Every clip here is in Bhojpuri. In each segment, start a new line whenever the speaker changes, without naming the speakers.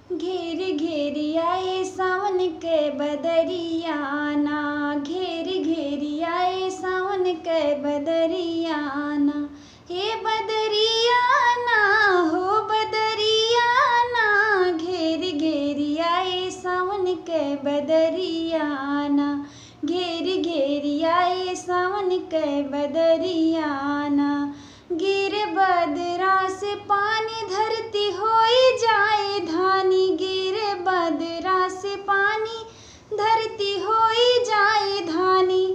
घेर घेर आए सावन के बदरियाना, घेर घेर आए सावन के बदरियाना। हे बदरियाना हो बदरियाना, घेर घेर आए सावन के बदरियाना, घेर घेर आए सावन के बदरियाना। गिर बदरा से पानी धरती होई जाए धानी, गिर बदरा से पानी धरती होई जाए धानी,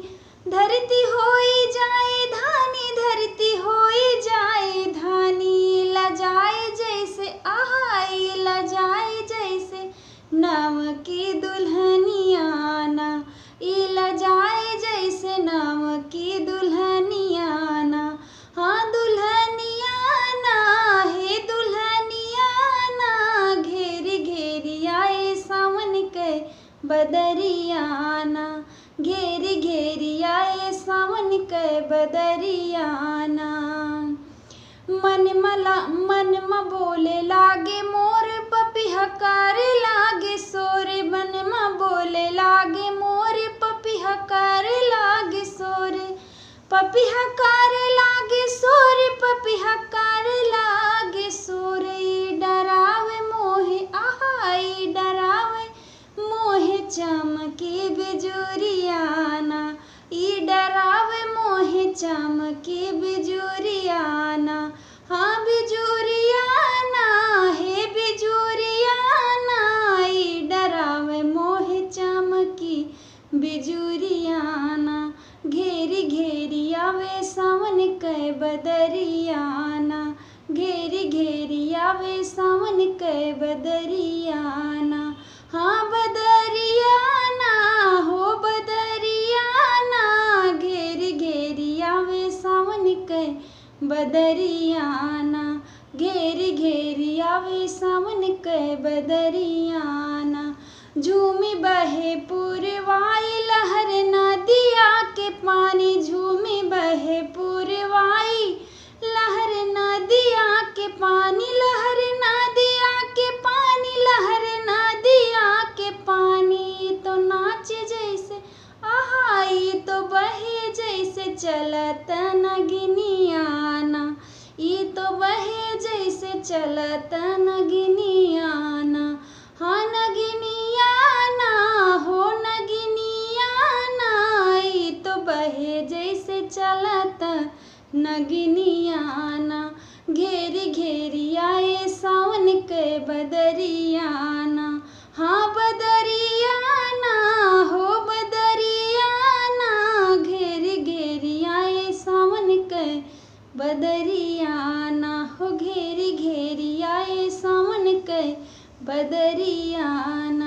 धरती होई जाए धानी, धरती होई जाए धानी। लजाए जैसे आहाई लजाए जैसे नाव की दुल्हनियाना, ई लजाए जैसे नाव की दुल्हनियाना। हाँ दुल्हनियाना हे दुल्हनियाना, घेर घेर आए सावन के बदरियाना, घेर घेर आए सावन के बदरियाना। मन म बोले लागे मोर पपिहा करे लागे सोर, मन म बोले लागे मोर पपिहा करे लागे सोर, पपिहा करे लागे सोर, पपिहा करे लागे सोर। डरावे मोहे आहाई डरावे मोहे चमकी बिजुरियाना, ई डरावे मोहे चमकी बिजुरियाना। हाँ बिजुरियाना हे बिजुरियाना, ई डरावे मोहे चमकी बिजुरियाना। घेरी घेरी आवे सावन के बदरियाना, घेरी घेरी आवे सावन के बदरियाना। हाँ बदरियाना हो बदरियाना, घेरी घेरी आवे सावन के बदरियाना, घेरी घेरी आवे सावन के बदरियाना। झूमी बहे पूरवाई लहर नदिया के पानी, झूमी बहे पूरवाई लहर नदिया के पानी, लहर नदिया के पानी, लहर नदिया के पानी। तो नाचे जैसे आहाई तो बहे जैसे चलत नगिनियाना, ई तो बहे जैसे चलत नगिनियाना। हाँ नगिनियाना हो नगिनियाना, ई तो बहे जैसे चलत नगिनियाना। घेरी घेरी आए सावन के बदरियाना, हाँ बदरियाना हो बदरियाना, घेरी घेरी आए सावन के बदरियाना हो, घेरी घेरी आए सावन के बदरियाना।